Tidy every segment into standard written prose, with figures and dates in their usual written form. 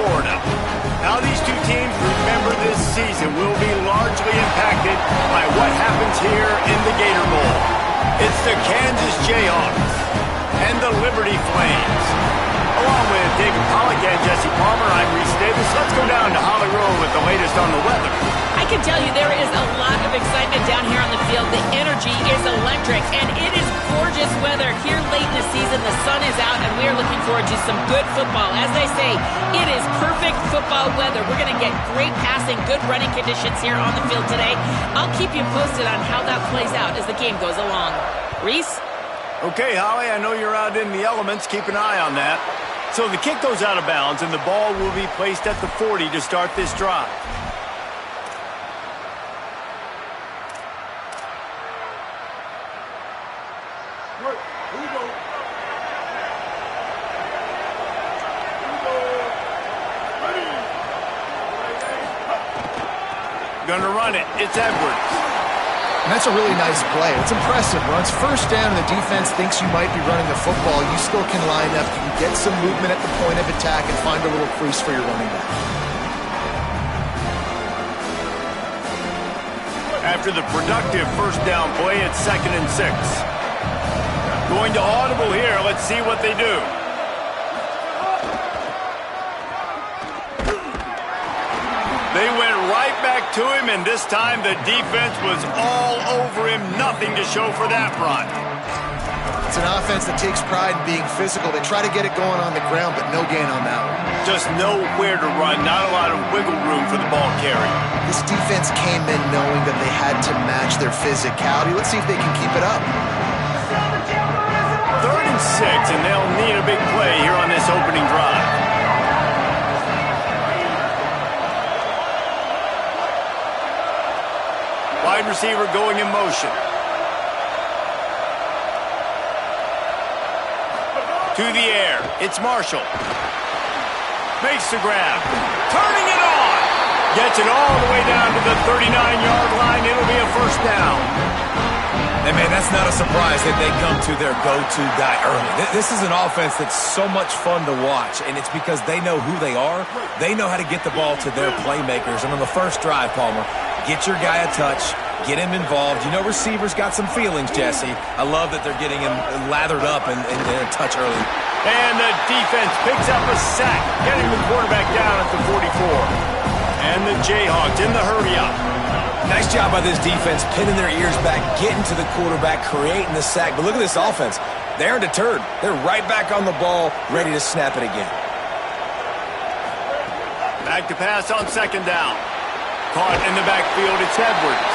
Florida. How these two teams remember this season will be largely impacted by what happens here in the Gator Bowl. It's the Kansas Jayhawks and the Liberty Flames. Along with David Pollack and Jesse Palmer, I'm Reese Davis. Let's go down to Holly Road with the latest on the weather. I can tell you there is a lot of excitement down here on the field. The energy is electric, and it is gorgeous weather here late in the season. The sun is out, and we are looking forward to some good football. As they say, it is perfect football weather. We're going to get great passing, good running conditions here on the field today. I'll keep you posted on how that plays out as the game goes along. Reese? Okay, Holly, I know you're out in the elements. Keep an eye on that. So the kick goes out of bounds, and the ball will be placed at the 40 to start this drive. Gonna run it. It's Edwards. And that's a really nice play. It's impressive. Runs first down, and the defense thinks you might be running the football. You still can line up. You can get some movement at the point of attack and find a little crease for your running back. After the productive first down play, it's 2nd and 6. Going to audible here. Let's see what they do. They went right back to him, and this time the defense was all over him. Nothing to show for that run. It's an offense that takes pride in being physical. They try to get it going on the ground, but no gain on that one. Just nowhere to run. Not a lot of wiggle room for the ball carry. This defense came in knowing that they had to match their physicality. Let's see if they can keep it up. 3rd and 6, and they'll need a big play here on this opening drive. Wide receiver going in motion. To the air. It's Marshall. Makes the grab. Turning it on. Gets it all the way down to the 39-yard line. It'll be a first down. And, man, that's not a surprise that they come to their go-to guy early. This is an offense that's so much fun to watch, and it's because they know who they are. They know how to get the ball to their playmakers. And on the first drive, Palmer, get your guy a touch, get him involved. You know receivers got some feelings, Jesse. I love that they're getting him lathered up and a touch early. And the defense picks up a sack, getting the quarterback down at the 44. And the Jayhawks in the hurry-up. Nice job by this defense, pinning their ears back, getting to the quarterback, creating the sack. But look at this offense. They aren't deterred. They're right back on the ball, ready to snap it again. Back to pass on 2nd down. Caught in the backfield, it's Edwards.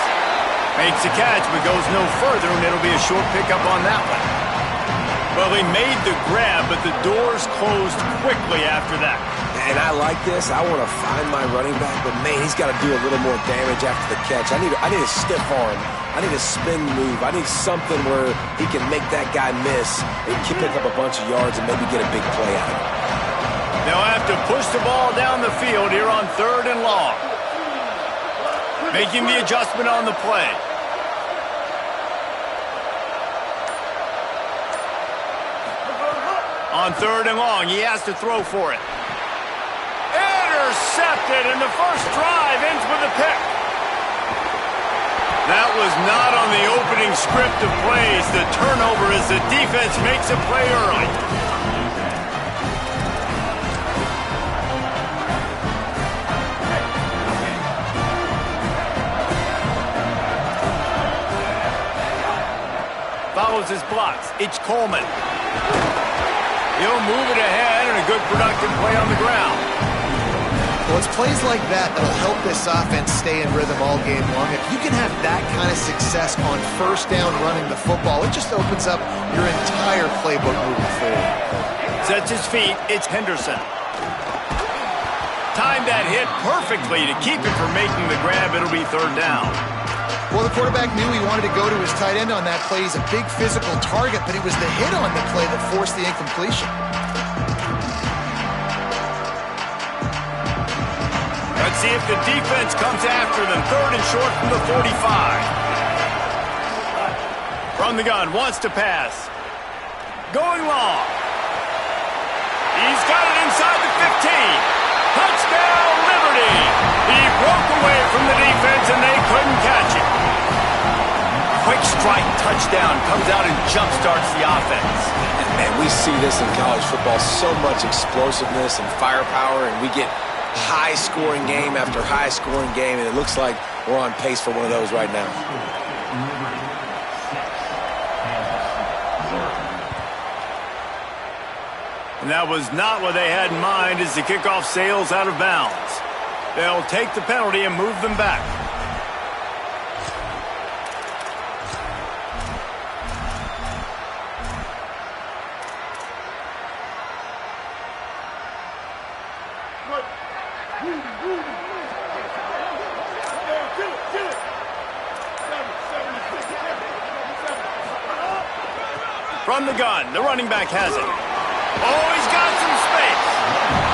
Makes a catch, but goes no further, and it'll be a short pickup on that one. Well, they made the grab, but the doors closed quickly after that. And I like this. I want to find my running back, but, man, he's got to do a little more damage after the catch. I need a stiff arm. I need a spin move. I need something where he can make that guy miss and pick up a bunch of yards and maybe get a big play out of it. They'll have to push the ball down the field here on 3rd and long. Making the adjustment on the play. On 3rd and long, he has to throw for it. Intercepted, and the first drive ends with a pick. That was not on the opening script of plays. The turnover as the defense makes a play early. Follows his blocks. It's Coleman. He'll move it ahead, and a good productive play on the ground. Well, it's plays like that that'll help this offense stay in rhythm all game long. If you can have that kind of success on first down running the football, it just opens up your entire playbook moving forward. Sets his feet. It's Henderson. Timed that hit perfectly to keep it from making the grab. It'll be 3rd down. Well, the quarterback knew he wanted to go to his tight end on that play. He's a big physical target, but it was the hit on the play that forced the incompletion. Let's see if the defense comes after them. 3rd and short from the 45. From the gun, wants to pass. Going long. He's got it inside the 15. quick strike touchdown comes out and jump-starts the offense. And man, we see this in college football, so much explosiveness and firepower, and we get high-scoring game after high-scoring game, and it looks like we're on pace for one of those right now. And that was not what they had in mind as the kickoff sails out of bounds. They'll take the penalty and move them back. From the gun, the running back has it. Oh, he's got some space.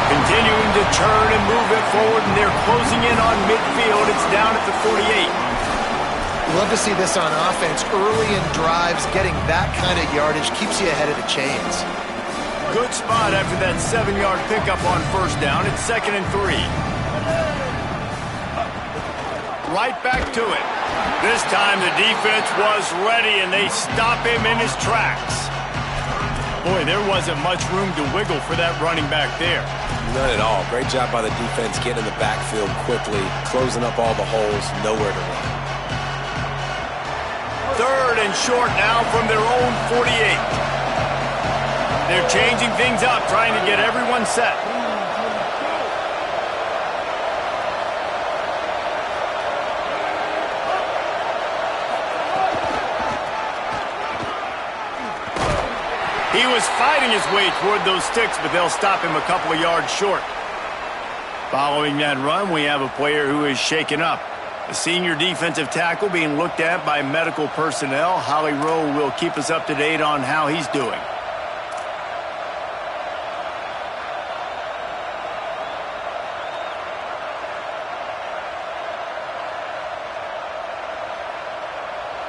Continuing to turn and move it forward, and they're closing in on midfield. It's down at the 48. You love to see this on offense. Early in drives, getting that kind of yardage keeps you ahead of the chains. Good spot after that 7-yard pickup on first down. It's 2nd and 3. Right back to it. This time the defense was ready, and they stop him in his tracks. Boy, there wasn't much room to wiggle for that running back there. None at all. Great job by the defense getting in the backfield quickly, closing up all the holes, nowhere to run. 3rd and short now from their own 48. They're changing things up, trying to get everyone set. He was fighting his way toward those sticks, but they'll stop him a couple of yards short. Following that run, we have a player who is shaken up. The senior defensive tackle being looked at by medical personnel. Holly Rowe will keep us up to date on how he's doing.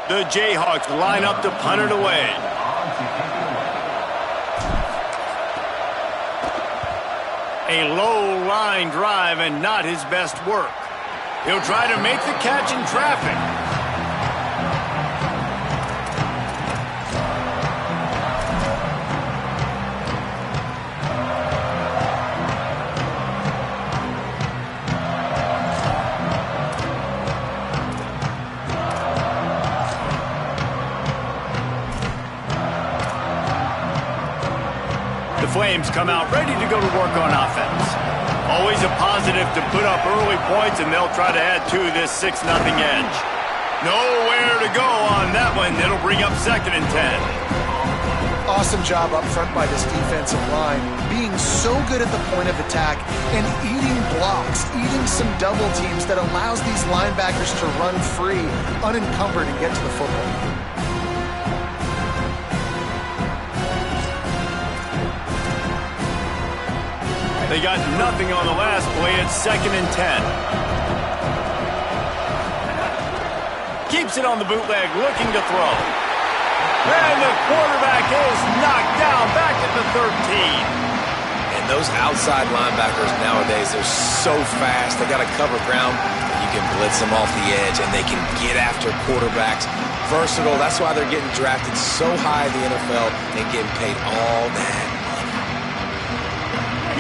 The Jayhawks line up to punt it away. A low line drive and not his best work. He'll try to make the catch in traffic. The Flames come out ready to go to work on offense. Always a positive to put up early points, and they'll try to add to this 6-0 edge. Nowhere to go on that one. It'll bring up 2nd and 10. Awesome job up front by this defensive line, being so good at the point of attack and eating blocks, eating some double teams that allows these linebackers to run free, unencumbered, and get to the football. They got nothing on the last play. It's 2nd and 10. Keeps it on the bootleg, looking to throw. And the quarterback is knocked down back at the 13. And those outside linebackers nowadays, they're so fast. They got to cover ground. You can blitz them off the edge, and they can get after quarterbacks. Versatile. That's why they're getting drafted so high in the NFL and getting paid all that.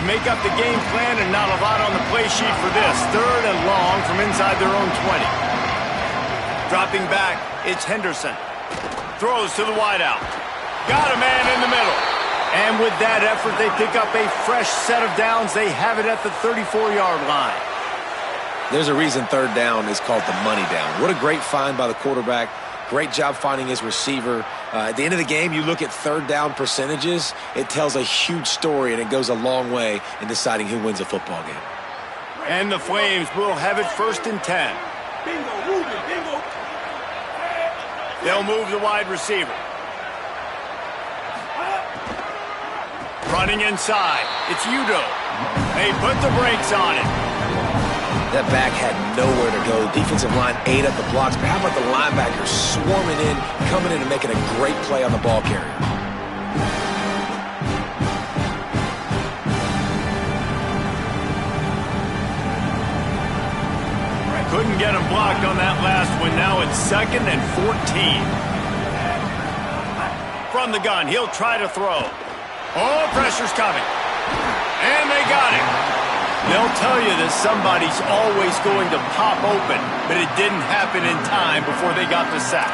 You make up the game plan and not a lot on the play sheet for this. 3rd and long from inside their own 20. Dropping back, it's Henderson. Throws to the wideout. Got a man in the middle. And with that effort, they pick up a fresh set of downs. They have it at the 34-yard line. There's a reason 3rd down is called the money down. What a great find by the quarterback. Great job finding his receiver. At the end of the game, you look at 3rd down percentages. It tells a huge story, and it goes a long way in deciding who wins a football game. And the Flames will have it 1st and 10. Bingo. They'll move the wide receiver. Running inside. It's Udo. They put the brakes on it. That back had nowhere to go. Defensive line ate up the blocks, but how about the linebackers swarming in, coming in and making a great play on the ball carrier? Couldn't get him blocked on that last one. Now it's 2nd and 14. From the gun, he'll try to throw. Oh, pressure's coming. And they got him. They'll tell you that somebody's always going to pop open, but it didn't happen in time before they got the sack.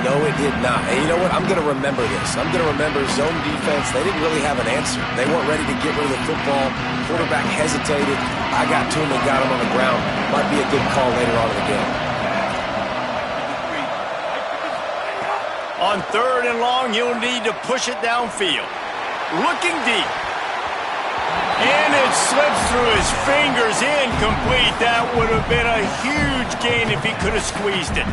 No, it did not. And you know what? I'm going to remember this. I'm going to remember zone defense. They didn't really have an answer. They weren't ready to get rid of the football. Quarterback hesitated. I got to him and got him on the ground. Might be a good call later on in the game. On 3rd and long, you'll need to push it downfield. Looking deep. And it slips through his fingers, incomplete. That would have been a huge gain if he could have squeezed it.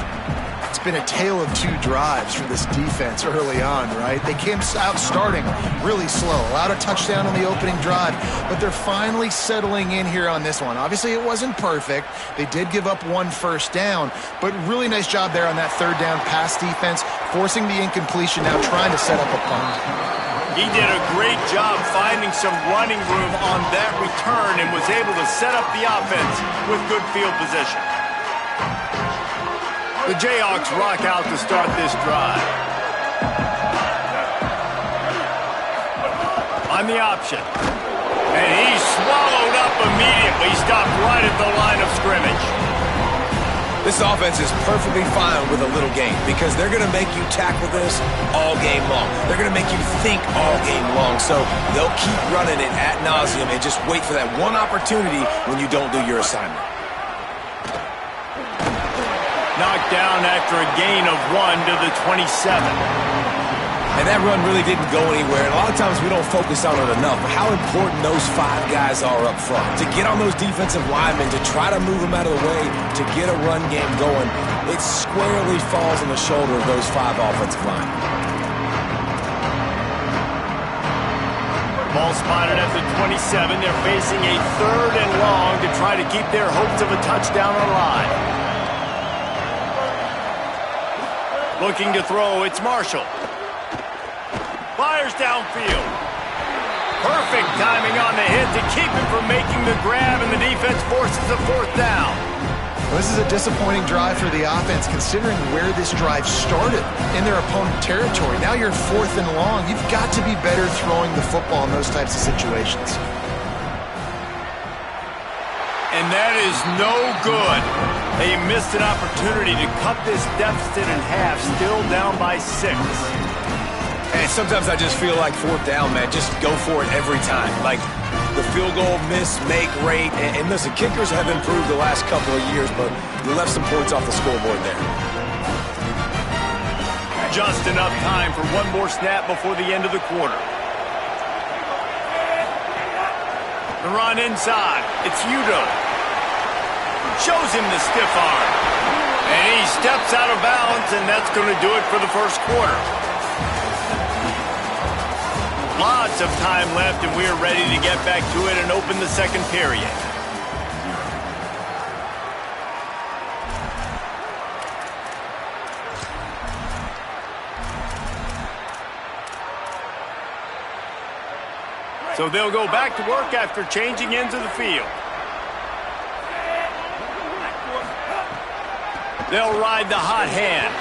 It's been a tale of 2 drives for this defense early on, right? They came out starting really slow, allowed a touchdown on the opening drive, but they're finally settling in here on this one. Obviously, it wasn't perfect. They did give up 1 first down, but really nice job there on that 3rd down pass defense, forcing the incompletion, now trying to set up a punt. He did a great job finding some running room on that return and was able to set up the offense with good field position. The Jayhawks rock out to start this drive. On the option. And he's swallowed up immediately, stopped right at the line of scrimmage. This offense is perfectly fine with a little game because they're going to make you tackle this all game long. They're going to make you think all game long. So they'll keep running it ad nauseum and just wait for that one opportunity when you don't do your assignment. Knocked down after a gain of 1 to the 27. And that run really didn't go anywhere. And a lot of times we don't focus on it enough. But how important those 5 guys are up front. To get on those defensive linemen, to try to move them out of the way, to get a run game going, it squarely falls on the shoulder of those 5 offensive linemen. Ball spotted at the 27. They're facing a 3rd and long to try to keep their hopes of a touchdown alive. Looking to throw, it's Marshall. Fires downfield. Perfect timing on the hit to keep him from making the grab, and the defense forces a 4th down. Well, this is a disappointing drive for the offense, considering where this drive started in their opponent territory. Now you're 4th and long. You've got to be better throwing the football in those types of situations. And that is no good. They missed an opportunity to cut this deficit in half, still down by 6. And sometimes I just feel like 4th down, man, just go for it every time. Like the field goal miss, make rate. And listen, kickers have improved the last couple of years, but you left some points off the scoreboard there. Just enough time for 1 more snap before the end of the quarter. The run inside. It's Udo. Shows him the stiff arm. And he steps out of bounds, and that's going to do it for the first quarter. Lots of time left, and we're ready to get back to it and open the 2nd period. So they'll go back to work after changing into the field. They'll ride the hot hand.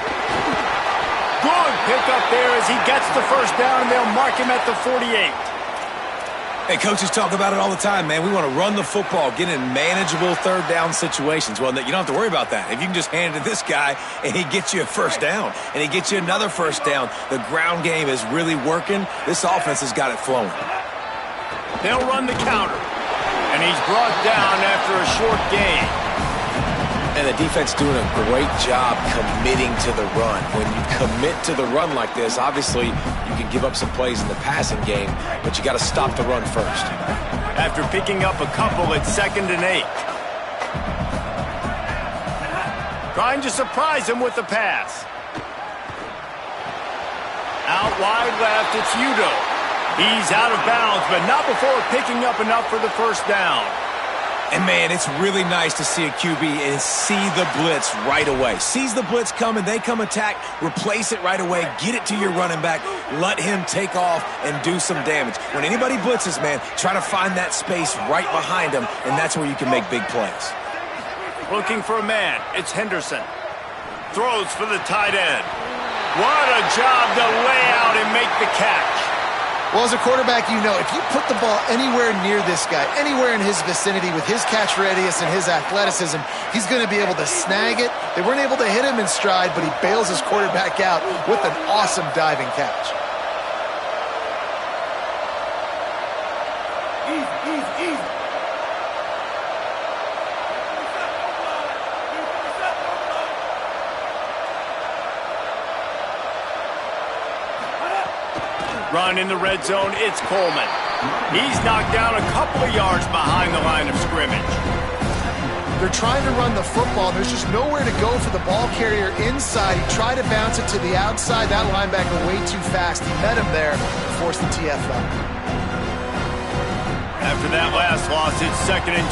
Good pickup there as he gets the 1st down, and they'll mark him at the 48. Hey, coaches talk about it all the time, man. We want to run the football, get in manageable 3rd down situations. Well, you don't have to worry about that. If you can just hand it to this guy, and he gets you a 1st down, and he gets you another 1st down, the ground game is really working. This offense has got it flowing. They'll run the counter, and he's brought down after a short gain. And the defense doing a great job committing to the run. When you commit to the run like this, obviously you can give up some plays in the passing game, but you got to stop the run first. After picking up a couple, it's 2nd and 8. Trying to surprise him with the pass. Out wide left, it's Udo. He's out of bounds, but not before picking up enough for the 1st down. And, man, it's really nice to see a QB and see the blitz right away. Sees the blitz coming, they come attack, replace it right away, get it to your running back, let him take off and do some damage. When anybody blitzes, man, try to find that space right behind them, and that's where you can make big plays. Looking for a man. It's Henderson. Throws for the tight end. What a job to lay out and make the catch. Well, as a quarterback, you know, if you put the ball anywhere near this guy, anywhere in his vicinity with his catch radius and his athleticism, he's going to be able to snag it. They weren't able to hit him in stride, but he bails his quarterback out with an awesome diving catch. Easy. Run in the red zone, it's Coleman. He's knocked down a couple of yards behind the line of scrimmage. They're trying to run the football. There's just nowhere to go for the ball carrier inside. He tried to bounce it to the outside. That linebacker way too fast. He met him there and forced the TFL. After that last loss, it's 2nd and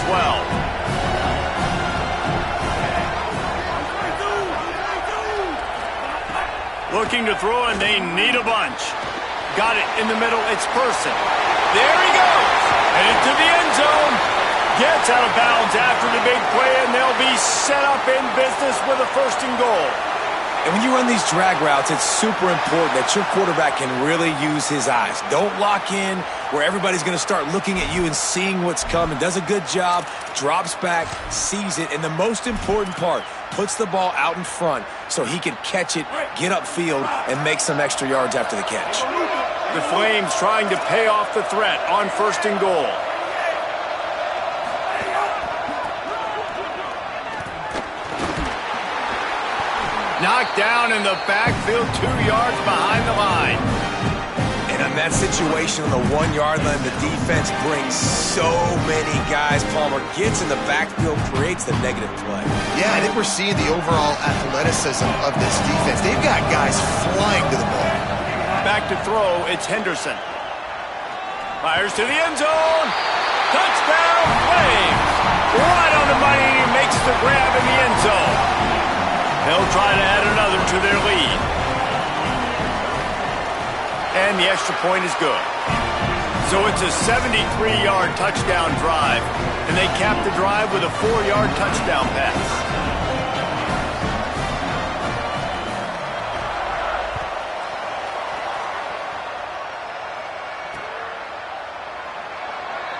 12. Looking to throw, and they need a bunch. Got it in the middle. It's Person. There he goes. Headed to the end zone. Gets out of bounds after the big play, and they'll be set up in business with a 1st and goal. And when you run these drag routes, it's super important that your quarterback can really use his eyes. Don't lock in where everybody's going to start looking at you and seeing what's coming. Does a good job, drops back, sees it, and the most important part, puts the ball out in front so he can catch it, get upfield, and make some extra yards after the catch. The Flames trying to pay off the threat on 1st and goal. Knocked down in the backfield, 2 yards behind the line. And in that situation on the 1-yard line, the defense brings so many guys. Palmer gets in the backfield, creates the negative play. Yeah, I think we're seeing the overall athleticism of this defense. They've got guys flying to the ball. Back to throw, it's Henderson. Fires to the end zone. Touchdown, Flames. Right on the money, he makes the grab in the end zone. They'll try to add another to their lead. And the extra point is good. So it's a 73-yard touchdown drive, and they cap the drive with a 4-yard touchdown pass.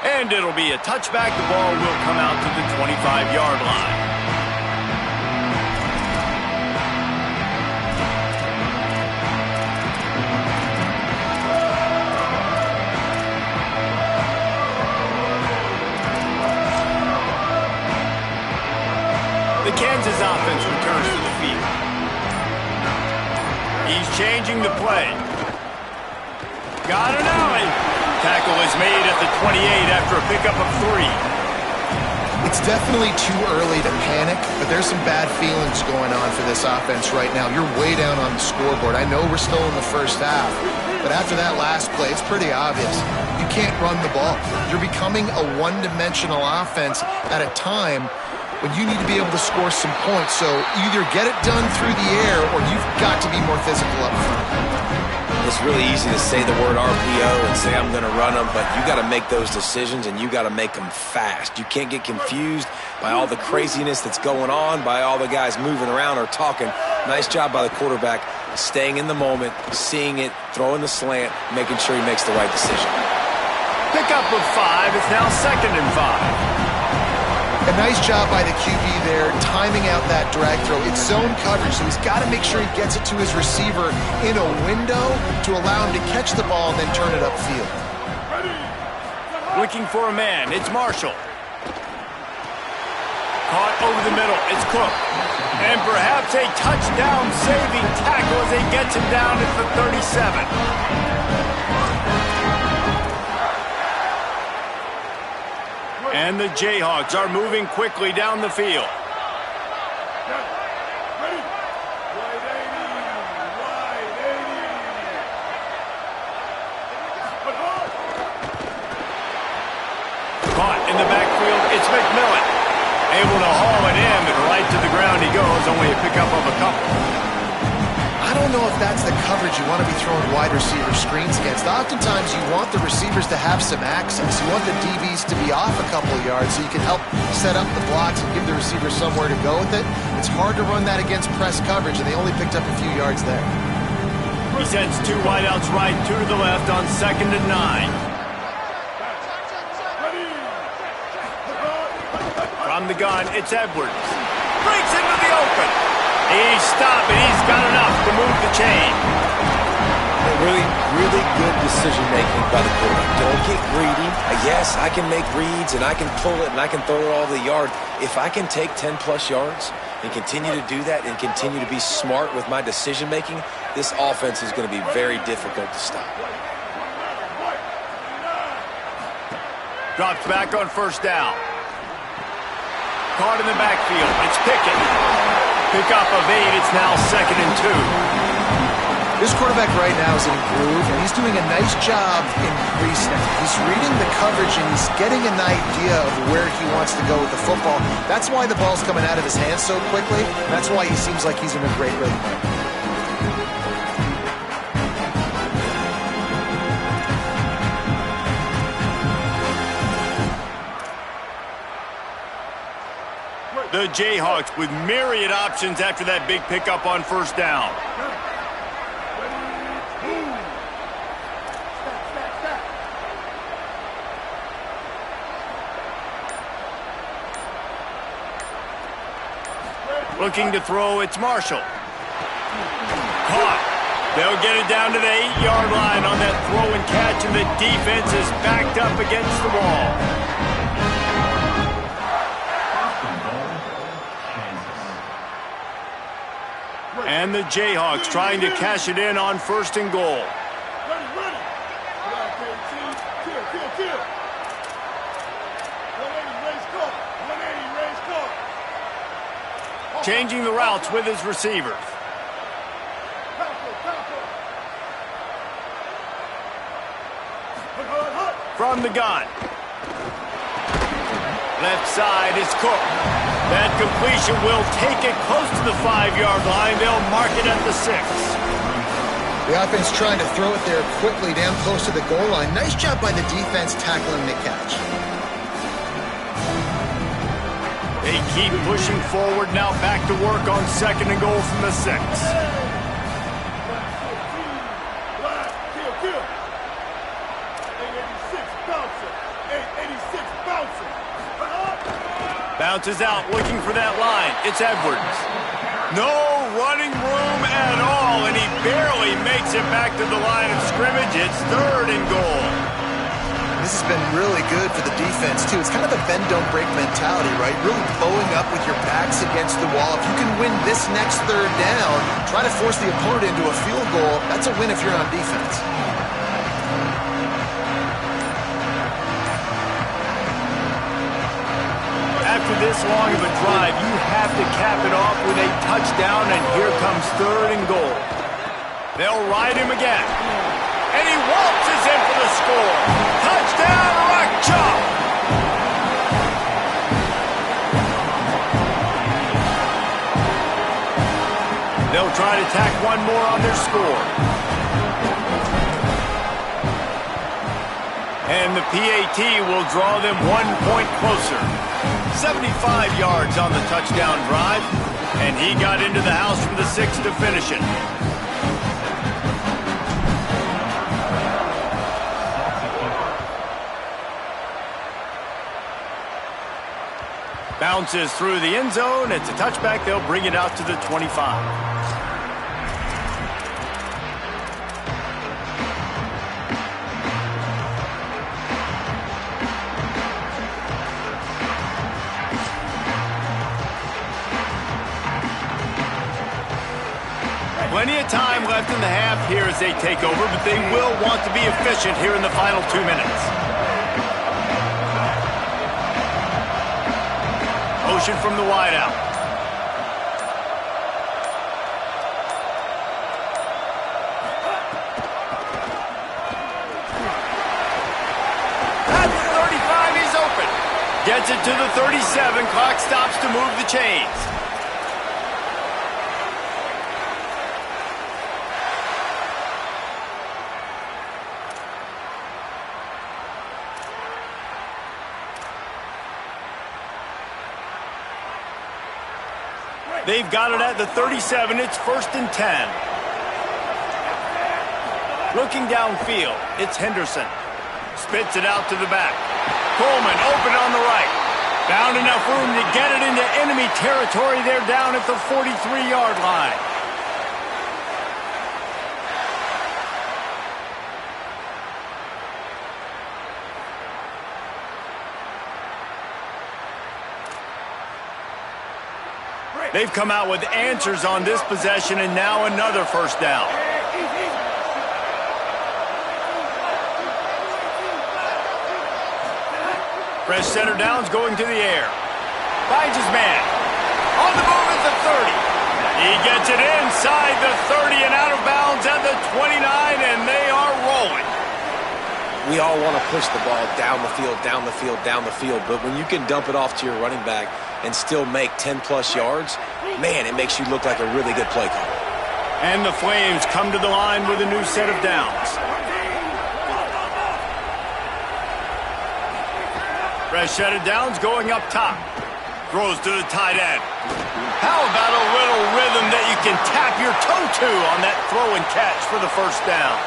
And it'll be a touchback. The ball will come out to the 25-yard line. The Kansas offense returns to the field. He's changing the play. Got an alley. Tackle is made at the 28 after a pickup of 3. It's definitely too early to panic, but there's some bad feelings going on for this offense right now. You're way down on the scoreboard. I know we're still in the first half, but after that last play, it's pretty obvious. You can't run the ball. You're becoming a one-dimensional offense at a time when you need to be able to score some points. So either get it done through the air or you've got to be more physical up front. It's really easy to say the word RPO and say I'm going to run them, but you got to make those decisions and you got to make them fast. You can't get confused by all the craziness that's going on, by all the guys moving around or talking. Nice job by the quarterback, staying in the moment, seeing it, throwing the slant, making sure he makes the right decision. Pickup of 5. It's now 2nd and 5. A nice job by the QB there, timing out that drag throw. It's zone coverage, so he's got to make sure he gets it to his receiver in a window to allow him to catch the ball and then turn it upfield. Looking for a man. It's Marshall. Caught over the middle. It's Cook. And perhaps a touchdown-saving tackle as he gets him down at the 37. And the Jayhawks are moving quickly down the field. Caught in the backfield, it's McMillan. Able to haul it in, and right to the ground he goes, only a pickup of a couple. I don't know if that's the coverage you want to be throwing wide receiver screens against. Oftentimes, you want the receivers to have some access. You want the DBs to be off a couple of yards so you can help set up the blocks and give the receiver somewhere to go with it. It's hard to run that against press coverage, and they only picked up a few yards there. He sends two wideouts right, two to the left on 2nd and 9. From the gun, it's Edwards. Breaks into the open. He's stopped, and he's got enough to move the chain. Really good decision-making by the quarterback. Don't get greedy. Yes, I can make reads, and I can pull it, and I can throw it all the yard. If I can take 10-plus yards and continue to do that and continue to be smart with my decision-making, this offense is going to be very difficult to stop. Drops back on 1st down. Caught in the backfield. It's Pickett. Pickup of 8. It's now 2nd and 2. This quarterback right now is in a groove, and he's doing a nice job in pre-snap. He's reading the coverage, and he's getting an idea of where he wants to go with the football. That's why the ball's coming out of his hands so quickly. That's why he seems like he's in a great rhythm. The Jayhawks with myriad options after that big pickup on 1st down. Looking to throw, it's Marshall. Caught. They'll get it down to the 8-yard line on that throw and catch, and the defense is backed up against the wall. And the Jayhawks trying to cash it in on 1st and goal. Ready. Kill. 180, raise car. 180, raise car. Changing the routes with his receivers. From the gun. Left side is Cook. That completion will take it close to the 5-yard line. They'll mark it at the 6. The offense trying to throw it there quickly down close to the goal line. Nice job by the defense tackling the catch. They keep pushing forward now, back to work on 2nd and goal from the 6. Kill. 886 bouncing. 886 bouncing. Bounces out, looking for that line. It's Edwards. No running room at all, and he barely makes it back to the line of scrimmage. It's 3rd and goal. This has been really good for the defense, too. It's kind of a bend-don't-break mentality, right? Really bowing up with your backs against the wall. If you can win this next 3rd down, try to force the opponent into a field goal. That's a win if you're on defense. After this long of a drive, you have to cap it off with a touchdown, and here comes 3rd and goal. They'll ride him again. And he waltzes in for the score. Touchdown, Rock Chalk! They'll try to tack one more on their score. And the PAT will draw them 1 point closer. 75 yards on the touchdown drive, and he got into the house for the 6 to finish it. Bounces through the end zone. It's a touchback. They'll bring it out to the 25. Plenty of time left in the half here as they take over, but they will want to be efficient here in the final 2 minutes. Motion from the wideout. At the 35, he's open. Gets it to the 37. Clock stops to move the chains. They've got it at the 37. It's 1st and 10. Looking downfield, it's Henderson. Spits it out to the back. Coleman open on the right. Found enough room to get it into enemy territory. They're down at the 43-yard line. They've come out with answers on this possession, and now another 1st down. Fresh center downs going to the air. Finds his man. On the move at the 30. He gets it inside the 30 and out of bounds at the 29, and they are rolling. We all want to push the ball down the field, down the field, down the field, but when you can dump it off to your running back and still make 10-plus yards, man, it makes you look like a really good play caller. And the Flames come to the line with a new set of downs. Fresh set of downs going up top. Throws to the tight end. How about a little rhythm that you can tap your toe to on that throw and catch for the 1st down?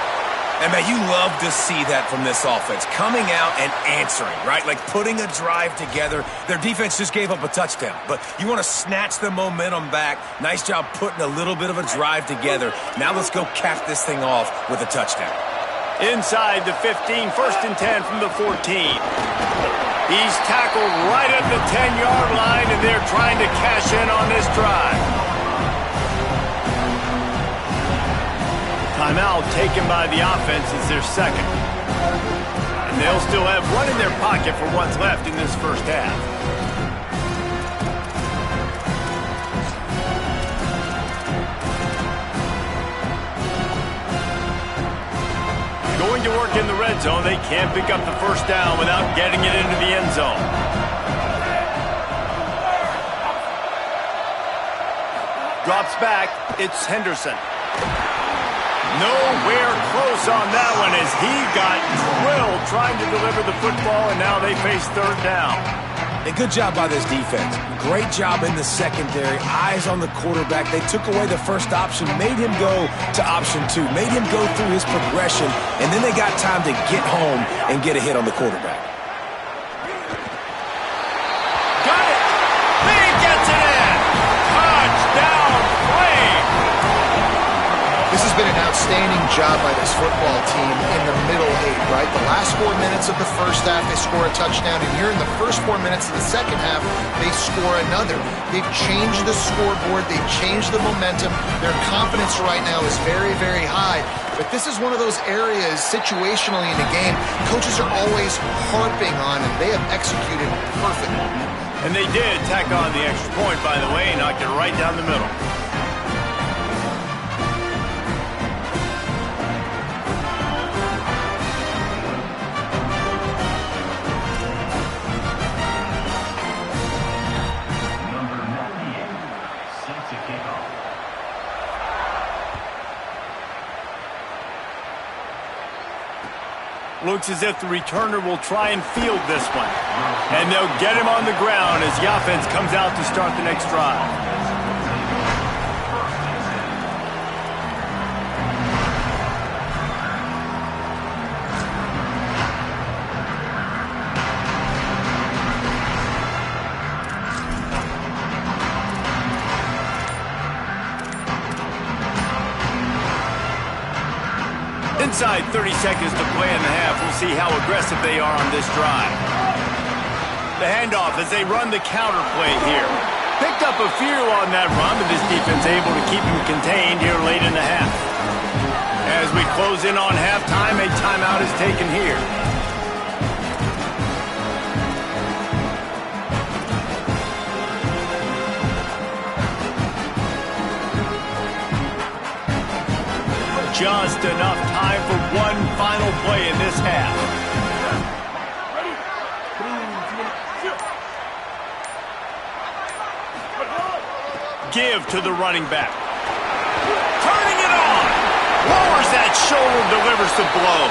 And, man, you love to see that from this offense. Coming out and answering, right? Like putting a drive together. Their defense just gave up a touchdown. But you want to snatch the momentum back. Nice job putting a little bit of a drive together. Now let's go cap this thing off with a touchdown. Inside the 15, 1st and 10 from the 14. He's tackled right at the 10-yard line, and they're trying to cash in on this drive. Timeout taken by the offense is their 2nd. And they'll still have one in their pocket for what's left in this 1st half. Going to work in the red zone. They can't pick up the 1st down without getting it into the end zone. Drops back. It's Henderson. Nowhere close on that one as he got drilled trying to deliver the football, and now they face 3rd down. And good job by this defense. Great job in the secondary. Eyes on the quarterback. They took away the 1st option, made him go to option 2, made him go through his progression, and then they got time to get home and get a hit on the quarterback. Got it! He gets it in! Touchdown, Flame! This has been an outstanding job by this football team in the middle 8, right? The last 4 minutes of the 1st half, they score a touchdown, and here in the first 4 minutes of the 2nd half, they score another. They've changed the scoreboard. They've changed the momentum. Their confidence right now is very, very high. But this is one of those areas, situationally in the game, coaches are always harping on, and they have executed perfectly. And they did tack on the extra point, by the way, and knocked it right down the middle. Looks as if the returner will try and field this one. And they'll get him on the ground as the offense comes out to start the next drive. Inside 30 seconds to play in the half. We'll see how aggressive they are on this drive. The handoff as they run the counter play here. Picked up a few on that run, but this defense able to keep him contained here late in the half. As we close in on halftime, a timeout is taken here. Just enough time for one final play in this half. Give to the running back. Turning it on. Lowers that shoulder, delivers the blow.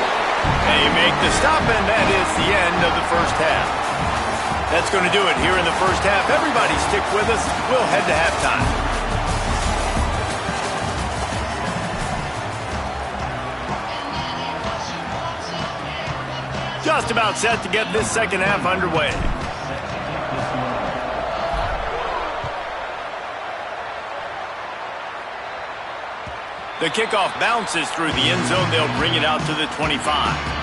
They make the stop, and that is the end of the 1st half. That's going to do it here in the 1st half. Everybody stick with us. We'll head to halftime. Just about set to get this second half underway. The kickoff bounces through the end zone. They'll bring it out to the 25.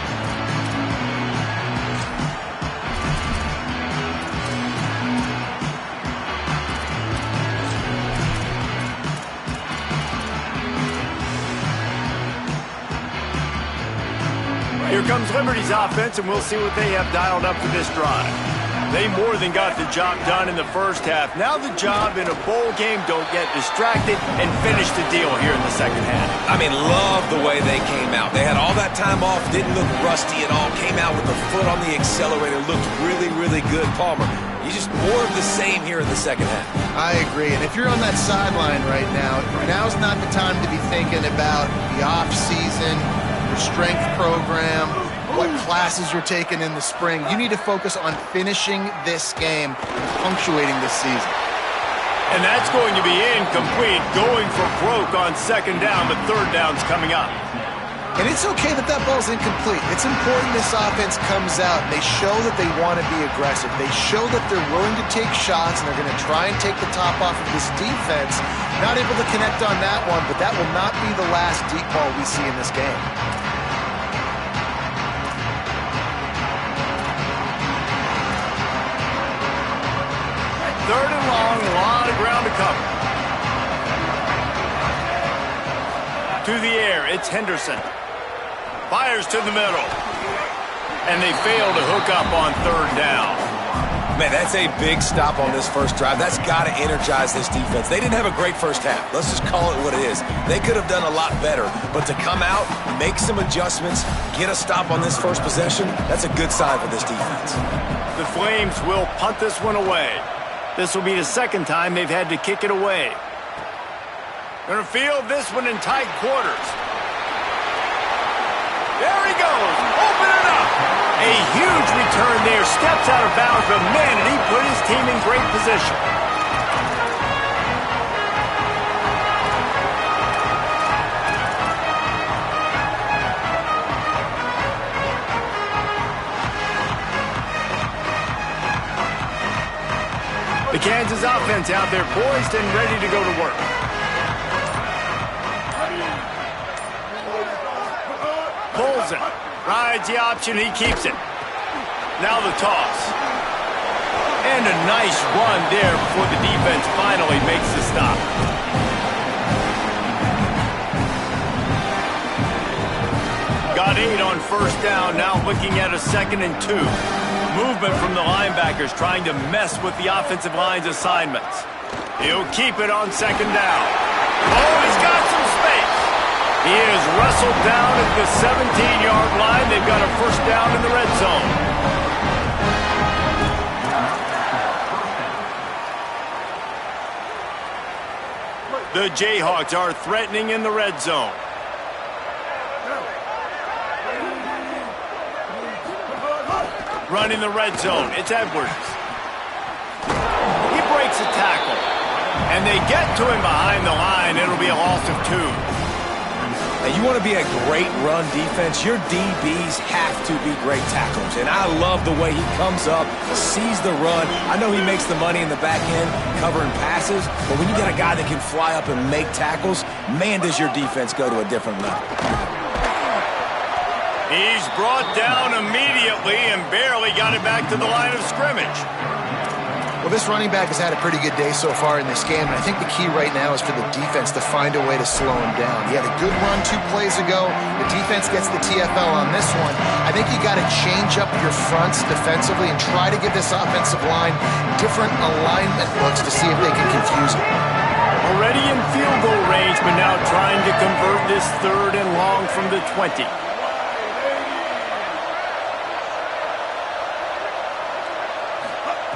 Here comes Liberty's offense, and we'll see what they have dialed up for this drive. They more than got the job done in the first half. Now the job in a bowl game, don't get distracted and finish the deal here in the second half. I mean, love the way they came out. They had all that time off, didn't look rusty at all, came out with the foot on the accelerator, looked really, really good. Palmer, you just more of the same here in the second half. I agree, and if you're on that sideline right now, now's not the time to be thinking about the off-season, your strength program, what classes you're taking in the spring. You need to focus on finishing this game and punctuating this season. And that's going to be incomplete, going for broke on second down, but third down's coming up. And it's okay that that ball's incomplete. It's important this offense comes out and they show that they want to be aggressive. They show that they're willing to take shots and they're going to try and take the top off of this defense. Not able to connect on that one, but that will not be the last deep ball we see in this game. Third and long, a lot of ground to cover. To the air, it's Henderson. Fires to the middle. And they fail to hook up on third down. Man, that's a big stop on this first drive. That's got to energize this defense. They didn't have a great first half. Let's just call it what it is. They could have done a lot better. But to come out, make some adjustments, get a stop on this first possession, that's a good sign for this defense. The Flames will punt this one away. This will be the second time they've had to kick it away. Going to field this one in tight quarters. There he goes. Open it up. A huge return there. Steps out of bounds, but man, and he put his team in great position. The Kansas offense out there poised and ready to go to work. Pulls it. Rides the option. He keeps it. Now the toss. And a nice run there before the defense finally makes the stop. Got 8 on first down. Now looking at a 2nd and 2. Movement from the linebackers trying to mess with the offensive line's assignments. He'll keep it on second down. Oh, he's got some space. He is wrestled down at the 17-yard line. They've got a first down in the red zone. The Jayhawks are threatening in the red zone. Running the red zone. It's Edwards. He breaks a tackle. And they get to him behind the line. It'll be a loss of 2. Now, you want to be a great run defense, your DBs have to be great tacklers. And I love the way he comes up, sees the run. I know he makes the money in the back end covering passes, but when you got a guy that can fly up and make tackles, man, does your defense go to a different level. He's brought down immediately and barely got it back to the line of scrimmage. Well, this running back has had a pretty good day so far in this game, and I think the key right now is for the defense to find a way to slow him down. He had a good run 2 plays ago. The defense gets the TFL on this one. I think you got to change up your fronts defensively and try to give this offensive line different alignment looks to see if they can confuse him. Already in field goal range, but now trying to convert this 3rd and long from the 20.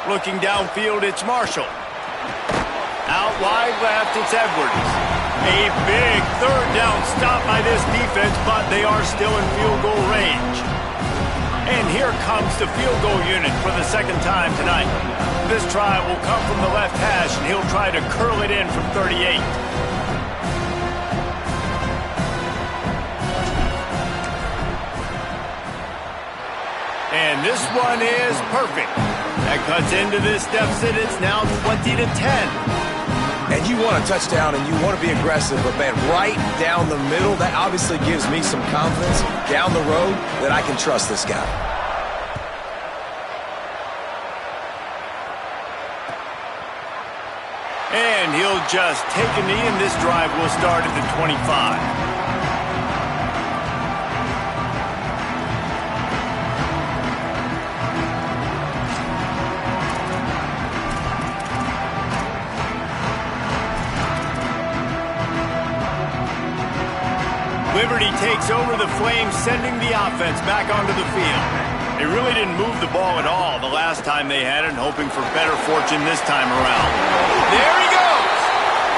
Looking downfield, it's Marshall. Out wide left, it's Edwards. A big 3rd down stop by this defense, but they are still in field goal range. And here comes the field goal unit for the 2nd time tonight. This try will come from the left hash, and he'll try to curl it in from 38. And this one is perfect. That cuts into this deficit. It's now 20-10. And you want a touchdown and you want to be aggressive, but man, right down the middle, that obviously gives me some confidence down the road that I can trust this guy. And he'll just take a knee, and this drive will start at the 25. Liberty takes over the Flames, sending the offense back onto the field. They really didn't move the ball at all the last time they had it, and hoping for better fortune this time around. There he goes!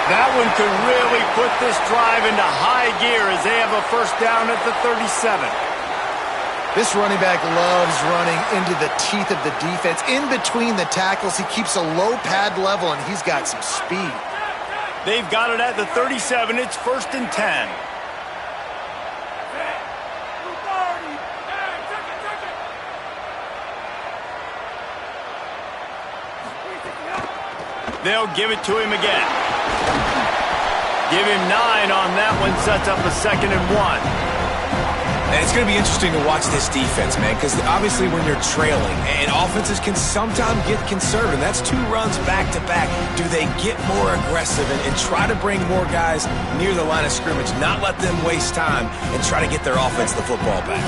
That one could really put this drive into high gear as they have a first down at the 37. This running back loves running into the teeth of the defense. In between the tackles, he keeps a low pad level, and he's got some speed. They've got it at the 37. It's 1st and 10. They'll give it to him again. Give him 9 on that one, sets up a 2nd and 1. And it's going to be interesting to watch this defense, man, because obviously when you're trailing, and offenses can sometimes get conservative. That's 2 runs back-to-back. Do they get more aggressive and try to bring more guys near the line of scrimmage, not let them waste time, and try to get their offense the football back?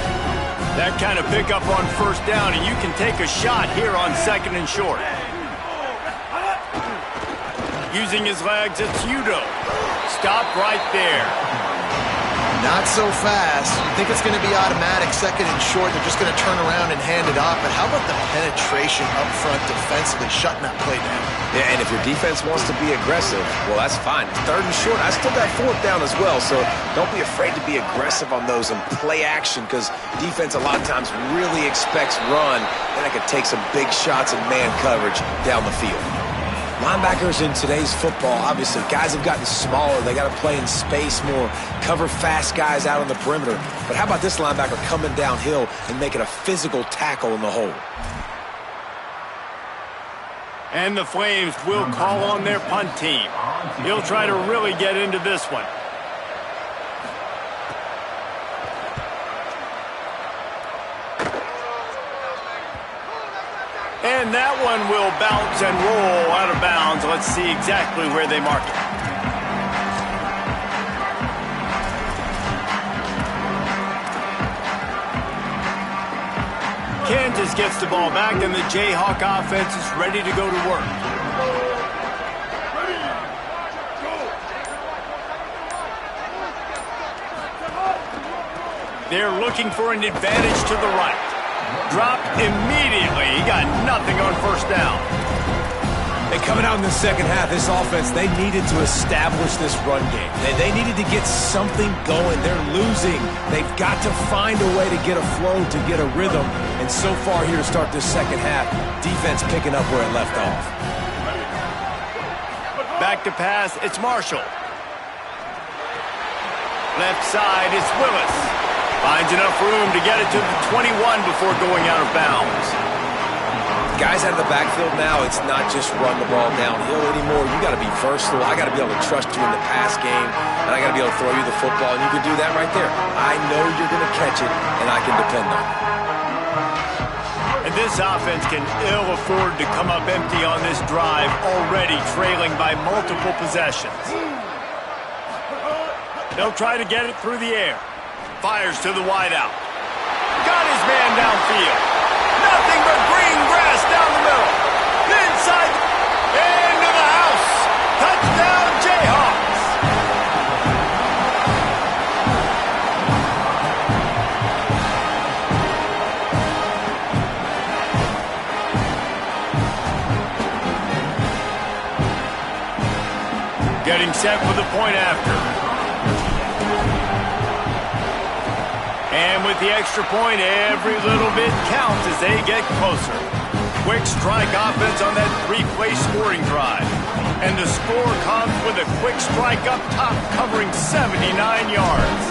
That kind of pickup on 1st down, and you can take a shot here on 2nd and short. Using his legs, it's Udo. Stop right there. Not so fast. You think it's going to be automatic, 2nd and short. They're just going to turn around and hand it off. But how about the penetration up front defensively, shutting that play down? Yeah, and if your defense wants to be aggressive, well, that's fine. 3rd and short, I still got 4th down as well. So don't be afraid to be aggressive on those and play action, because defense a lot of times really expects run. Then I could take some big shots in man coverage down the field. Linebackers in today's football, obviously, guys have gotten smaller. They got to play in space more, cover fast guys out on the perimeter. But how about this linebacker coming downhill and making a physical tackle in the hole? And the Flames will call on their punt team. He'll try to really get into this one. And that one will bounce and roll out of bounds. Let's see exactly where they mark it. Kansas gets the ball back, and the Jayhawk offense is ready to go to work. They're looking for an advantage to the right. Dropped immediately. He got nothing on 1st down. And coming out in the second half, this offense, they needed to establish this run game. They needed to get something going. They're losing. They've got to find a way to get a flow, to get a rhythm. And so far here to start this second half, defense picking up where it left off. Back to pass, it's Marshall. Left side, it's Willis. Finds enough room to get it to the 21 before going out of bounds. Guys out of the backfield now, it's not just run the ball downhill anymore. You got to be versatile. I got to be able to trust you in the pass game, and I got to be able to throw you the football, and you can do that right there. I know you're going to catch it, and I can depend on it. And this offense can ill afford to come up empty on this drive, already trailing by multiple possessions. They'll try to get it through the air. Fires to the wideout. Got his man downfield. Nothing but green grass down the middle. Inside. Into the house. Touchdown, Jayhawks. Getting set for the point after. And with the extra point, every little bit counts as they get closer. Quick strike offense on that 3-play scoring drive. And the score comes with a quick strike up top, covering 79 yards.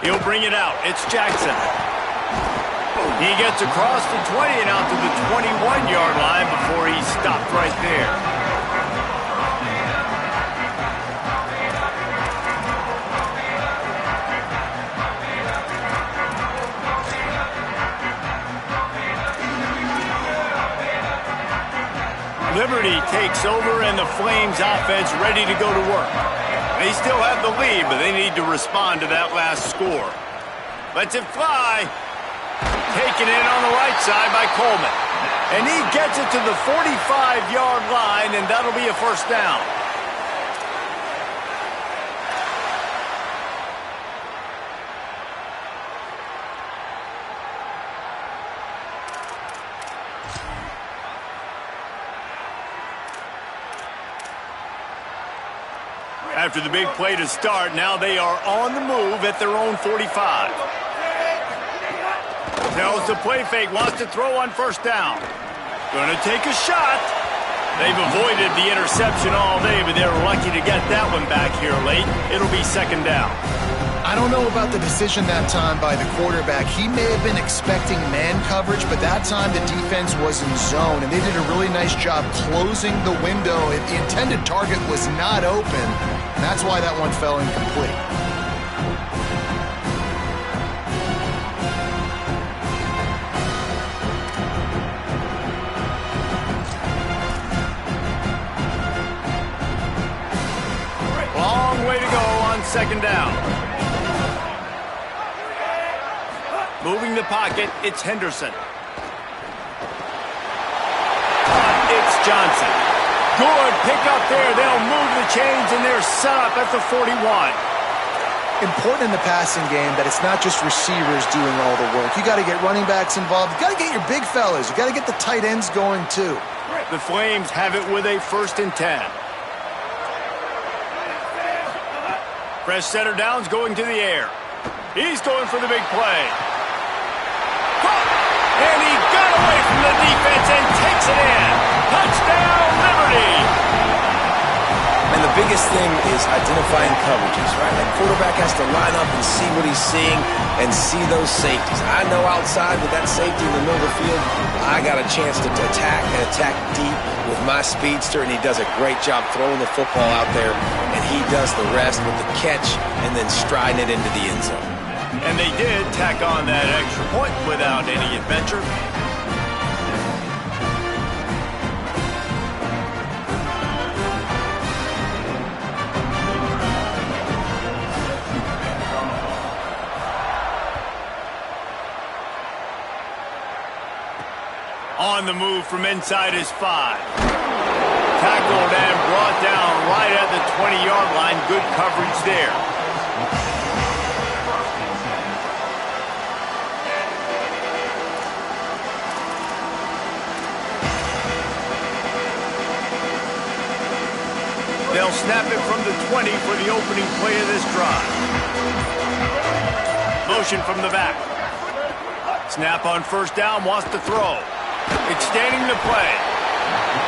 He'll bring it out. It's Jackson. He gets across the 20 and out to the 21-yard line before he stopped right there. Liberty takes over, and the Flames offense ready to go to work. They still have the lead, but they need to respond to that last score. Lets it fly. Taken in on the right side by Coleman. And he gets it to the 45-yard line, and that'll be a first down. After the big play to start, now they are on the move at their own 45. Tells the play fake, wants to throw on first down. Going to take a shot. They've avoided the interception all day, but they're lucky to get that one back here late. It'll be second down. I don't know about the decision that time by the quarterback. He may have been expecting man coverage, but that time the defense was in zone, and they did a really nice job closing the window. The intended target was not open, and that's why that one fell incomplete. Long way to go on second down. Moving the pocket, it's Henderson. It's Johnson. Good pick up there. They'll move the chains, and they're set up at the 41. Important in the passing game that it's not just receivers doing all the work. You got to get running backs involved. You got to get your big fellas. You got to get the tight ends going too. The Flames have it with a 1st and 10. Fresh center down's going to the air. He's going for the big play. And he got away from the defense and takes it in. Touchdown, Liberty! And the biggest thing is identifying coverages, right? That quarterback has to line up and see what he's seeing and see those safeties. I know outside with that safety in the middle of the field, I got a chance to attack and attack deep with my speedster, and he does a great job throwing the football out there, and he does the rest with the catch and then striding it into the end zone. And they did tack on that extra point without any adventure. On the move from inside his 5. Tackled and brought down right at the 20-yard line. Good coverage there. They'll snap it from the 20 for the opening play of this drive. Motion from the back. Snap on first down, wants to throw. Extending the play.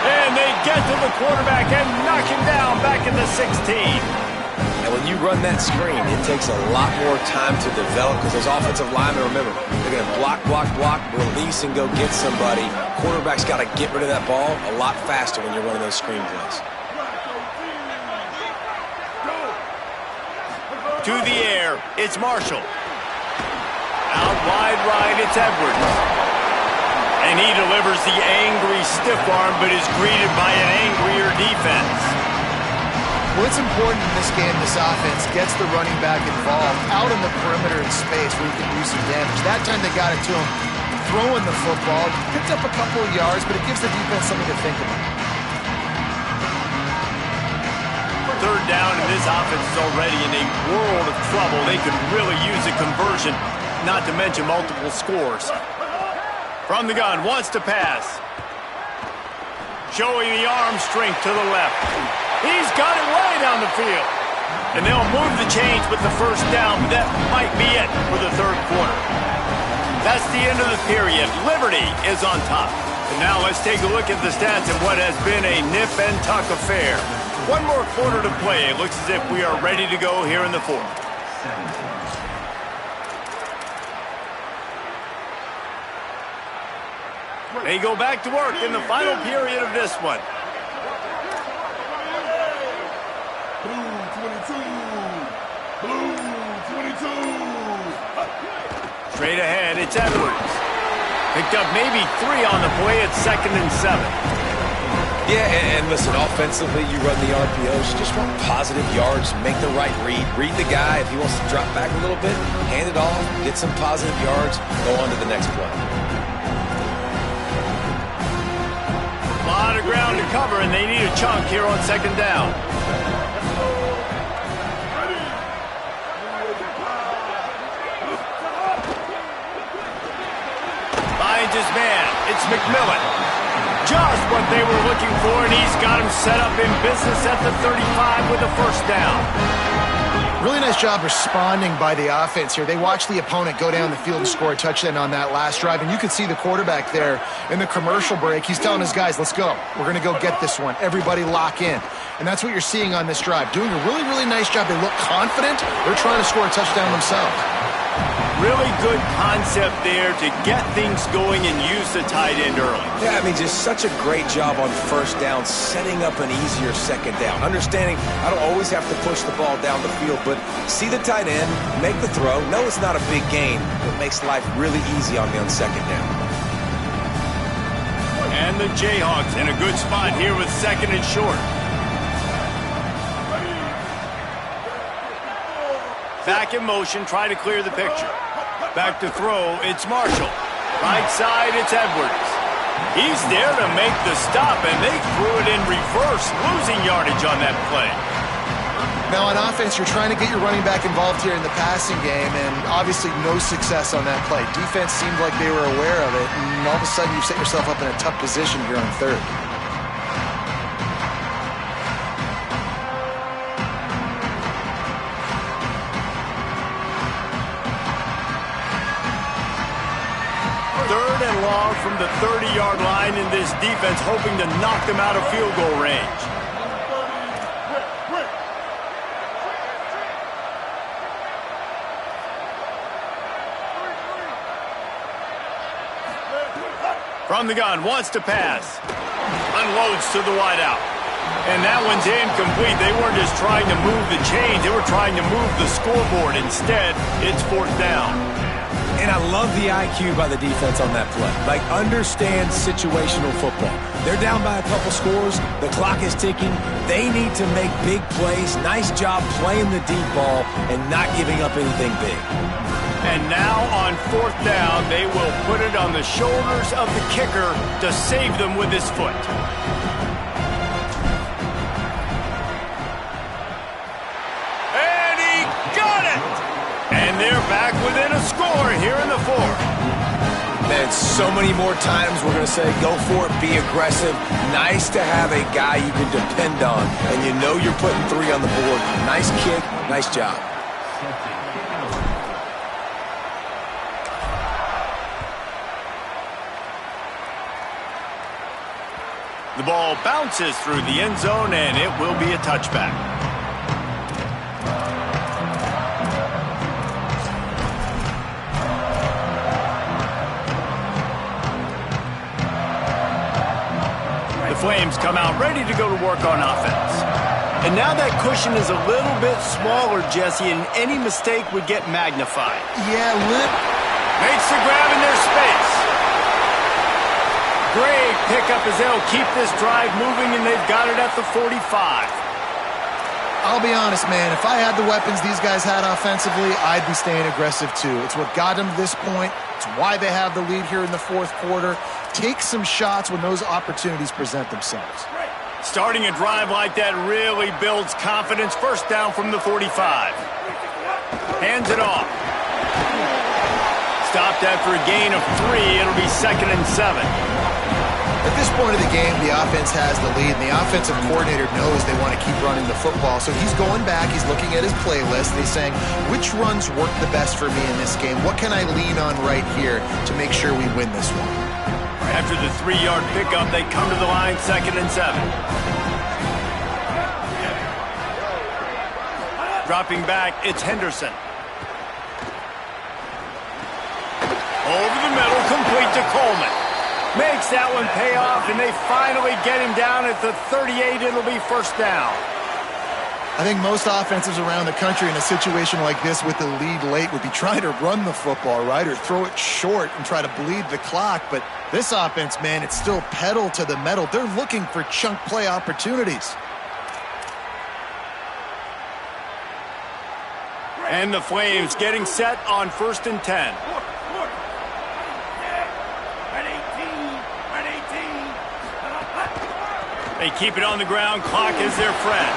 And they get to the quarterback and knock him down back at the 16. And when you run that screen, it takes a lot more time to develop because those offensive linemen, remember, they're going to block, release, and go get somebody. Quarterback's got to get rid of that ball a lot faster when you're running those screen plays. To the air, it's Marshall. Out wide right, it's Edwards. And he delivers the angry stiff arm, but is greeted by an angrier defense. Well, it's important in this game, this offense gets the running back involved out in the perimeter in space where he can do some damage. That time they got it to him throwing the football. Picked up a couple of yards, but it gives the defense something to think about. Third down, and this offense is already in a world of trouble. They could really use a conversion, not to mention multiple scores. From the gun, wants to pass. Showing the arm strength to the left. He's got it way down the field. And they'll move the chains with the first down, but that might be it for the third quarter. That's the end of the period. Liberty is on top. And now let's take a look at the stats of what has been a nip and tuck affair. One more quarter to play. It looks as if we are ready to go here in the fourth. They go back to work in the final period of this one. Blue 22. Blue 22. Straight ahead, it's Edwards. Picked up maybe 3 on the play at 2nd and 7. Yeah, and listen, offensively, you run the RPOs. You just want positive yards, make the right read. Read the guy. If he wants to drop back a little bit, hand it off, get some positive yards, go on to the next play. A lot of ground to cover, and they need a chunk here on 2nd down. Finds his man. It's McMillan. Just what they were looking for, and he's got him set up in business at the 35 with a 1st down. Really nice job responding by the offense here. They watched the opponent go down the field and score a touchdown on that last drive, and you could see the quarterback there in the commercial break. He's telling his guys, let's go. We're going to go get this one. Everybody lock in. And that's what you're seeing on this drive. Doing a really, really nice job. They look confident. They're trying to score a touchdown themselves. Really good concept there to get things going and use the tight end early. Yeah, I mean, just such a great job on 1st down, setting up an easier 2nd down. Understanding I don't always have to push the ball down the field, but see the tight end, make the throw. No, it's not a big gain, but makes life really easy on me on 2nd down. And the Jayhawks in a good spot here with 2nd and short. Back in motion, try to clear the picture. Back to throw, it's Marshall. Right side, it's Edwards. He's there to make the stop, and they threw it in reverse, losing yardage on that play. Now on offense, you're trying to get your running back involved here in the passing game, and obviously no success on that play. Defense seemed like they were aware of it, and all of a sudden you've set yourself up in a tough position here on 3rd. And long from the 30-yard line, in this defense hoping to knock them out of field goal range. From the gun, wants to pass. Unloads to the wideout. And that one's incomplete. They weren't just trying to move the chains, they were trying to move the scoreboard. Instead, it's 4th down. And I love the IQ by the defense on that play. Like, understand situational football. They're down by a couple scores. The clock is ticking. They need to make big plays. Nice job playing the deep ball and not giving up anything big. And now on 4th down, they will put it on the shoulders of the kicker to save them with his foot. And he got it! And they're back within a score here in the 4th. Man, so many more times we're going to say, go for it, be aggressive. Nice to have a guy you can depend on, and you know you're putting 3 on the board. Nice kick, nice job. The ball bounces through the end zone, and it will be a touchback. Flames come out ready to go to work on offense. And now that cushion is a little bit smaller, Jesse, and any mistake would get magnified. Yeah, Makes the grab in their space. Great pickup as they'll keep this drive moving, and they've got it at the 45. I'll be honest, man. If I had the weapons these guys had offensively, I'd be staying aggressive too. It's what got them to this point. It's why they have the lead here in the 4th quarter. Take some shots when those opportunities present themselves. Starting a drive like that really builds confidence. 1st down from the 45. Hands it off. Stopped after a gain of 3. It'll be 2nd and 7. At this point of the game, the offense has the lead, and the offensive coordinator knows they want to keep running the football. So he's going back, he's looking at his playlist, and he's saying, which runs work the best for me in this game? What can I lean on right here to make sure we win this one? After the 3-yard pickup, they come to the line, 2nd and 7. Dropping back, it's Henderson. Over the middle, complete to Coleman. Makes that one pay off, and they finally get him down at the 38. It'll be first down. I think most offenses around the country in a situation like this with the lead late would be trying to run the football, right, or throw it short and try to bleed the clock. But this offense, man, it's still pedal to the metal. They're looking for chunk play opportunities. And the Flames getting set on 1st and 10. They keep it on the ground. Clock is their friend.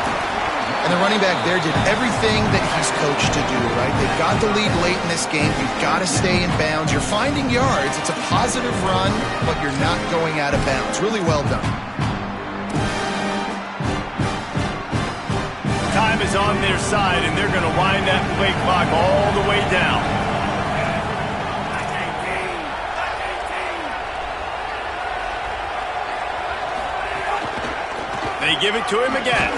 And the running back there did everything that he's coached to do, right? They've got the lead late in this game. You've got to stay in bounds. You're finding yards. It's a positive run, but you're not going out of bounds. Really well done. Time is on their side, and they're going to wind that play clock all the way down. They give it to him again.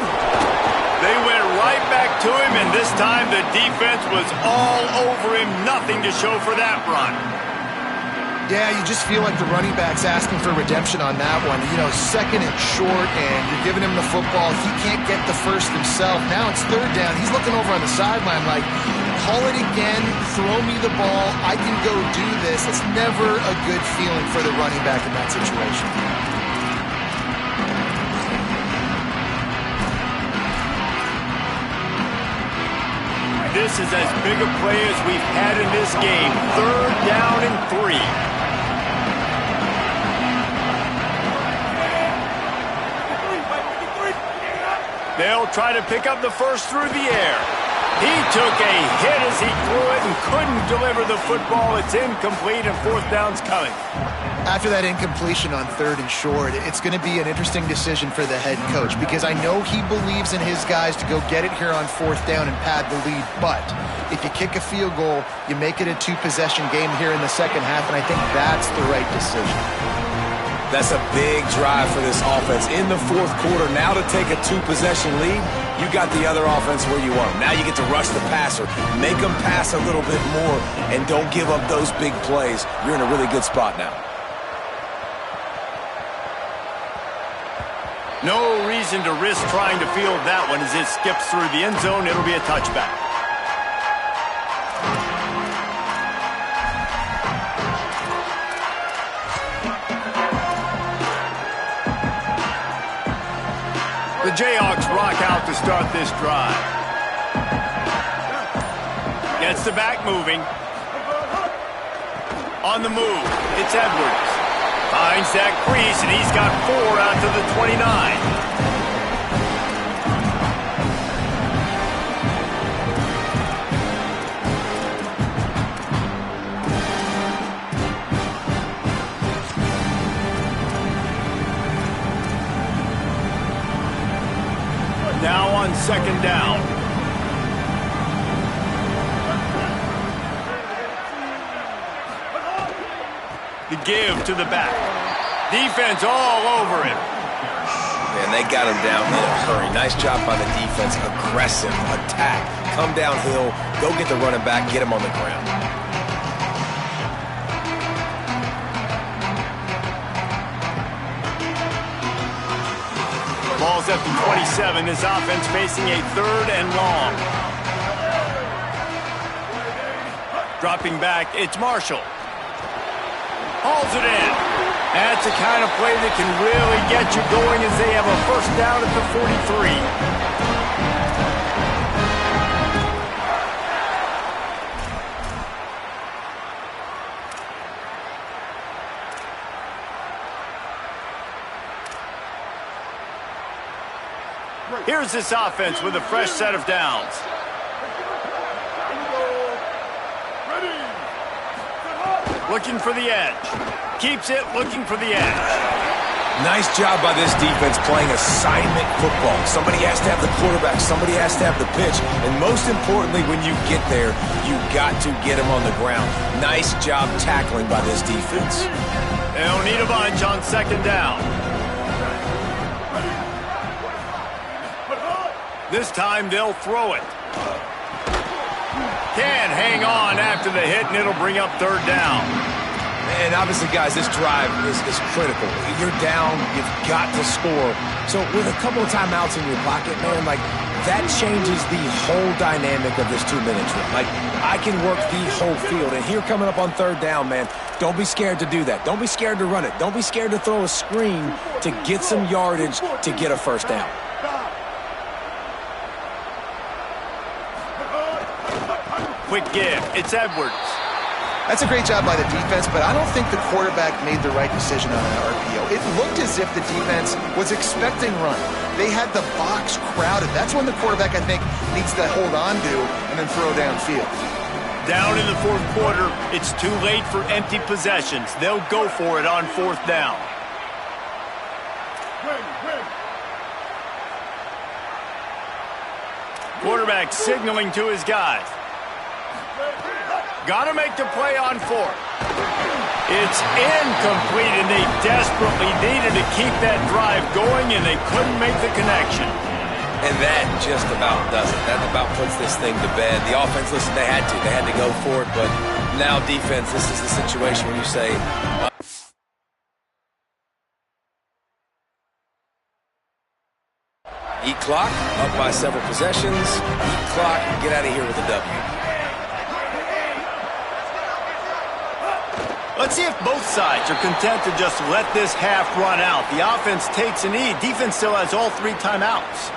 They went right back to him, and this time the defense was all over him. Nothing to show for that run. Yeah, you just feel like the running back's asking for redemption on that one. You know, 2nd and short, and you're giving him the football. He can't get the first himself. Now it's 3rd down. He's looking over on the sideline like, call it again, throw me the ball, I can go do this. It's never a good feeling for the running back in that situation. This is as big a play as we've had in this game. 3rd down and 3. They'll try to pick up the first through the air. He took a hit as he threw it and couldn't deliver the football. It's incomplete, and 4th down's coming. After that incompletion on 3rd and short, it's going to be an interesting decision for the head coach because I know he believes in his guys to go get it here on 4th down and pad the lead. But if you kick a field goal, you make it a 2-possession game here in the second half, and I think that's the right decision. That's a big drive for this offense in the 4th quarter. Now to take a 2-possession lead, you got the other offense where you want them. Now you get to rush the passer, make them pass a little bit more, and don't give up those big plays. You're in a really good spot now. No reason to risk trying to field that one as it skips through the end zone. It'll be a touchback. The Jayhawks rock out to start this drive. Gets the back moving. On the move, it's Edwards. Finds that crease, and he's got 4 out to the 29. Now on 2nd down. The give to the back. Defense all over him. And they got him down in a hurry. Nice job by the defense. Aggressive attack. Come downhill. Go get the running back. Get him on the ground. Ball's up to 27. This offense facing a 3rd and long. Dropping back, it's Marshall. Hauls it in. That's the kind of play that can really get you going as they have a 1st down at the 43. Here's this offense with a fresh set of downs. Looking for the edge. Keeps it looking for the edge. Nice job by this defense playing assignment football. Somebody has to have the quarterback. Somebody has to have the pitch. And most importantly, when you get there, you got to get him on the ground. Nice job tackling by this defense. They don't need a bunch on 2nd down. This time they'll throw it. Can hang on after the hit, and it'll bring up 3rd down. And And obviously, guys, this drive is critical. You're down. You've got to score. So with a couple of timeouts in your pocket, man, like, that changes the whole dynamic of this 2-minute drill. Like, I can work the whole field. And here coming up on third down, man, don't be scared to do that. Don't be scared to run it. Don't be scared to throw a screen to get some yardage to get a first down. Quick give. It's Edwards. That's a great job by the defense, but I don't think the quarterback made the right decision on that RPO. It looked as if the defense was expecting run. They had the box crowded. That's when the quarterback, I think, needs to hold on to and then throw downfield. Down in the fourth quarter, it's too late for empty possessions. They'll go for it on fourth down. Quarterback signaling to his guys. Got to make the play on fourth. It's incomplete, and they desperately needed to keep that drive going, and they couldn't make the connection. And that just about does it. That about puts this thing to bed. The offense, listen, they had to go for it, but now defense, this is the situation where you say, eat clock, up by several possessions, eat clock, get out of here with a W. Let's see if both sides are content to just let this half run out. The offense takes a knee. Defense still has all 3 timeouts.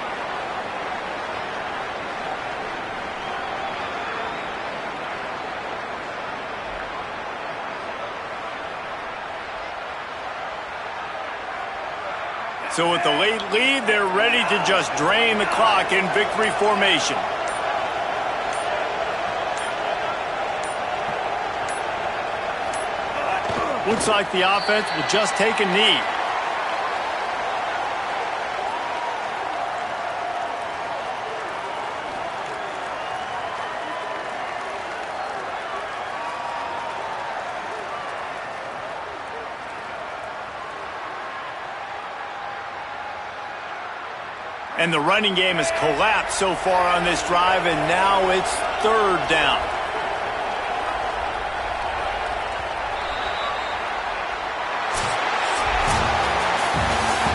So with the late lead, they're ready to just drain the clock in victory formation. Looks like the offense will just take a knee. And the running game has collapsed so far on this drive, and now it's third down.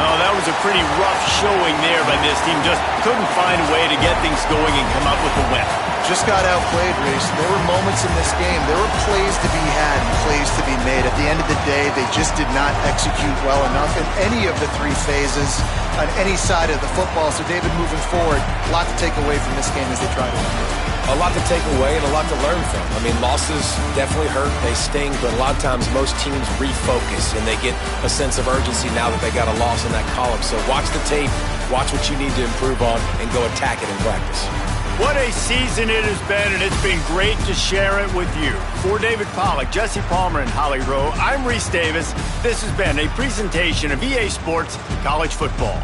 Oh, that was a pretty rough showing there by this team. Just couldn't find a way to get things going and come up with a win. Just got outplayed, Reese. There were moments in this game. There were plays to be had and plays to be made. At the end of the day, they just did not execute well enough in any of the 3 phases on any side of the football. So, David, moving forward, a lot to take away from this game as they try to win. A lot to take away and a lot to learn from. I mean, losses definitely hurt. They sting, but a lot of times most teams refocus and they get a sense of urgency now that they got a loss in that column. So watch the tape, watch what you need to improve on, and go attack it in practice. What a season it has been, and it's been great to share it with you. For David Pollack, Jesse Palmer, and Holly Rowe, I'm Reese Davis. This has been a presentation of EA Sports College Football.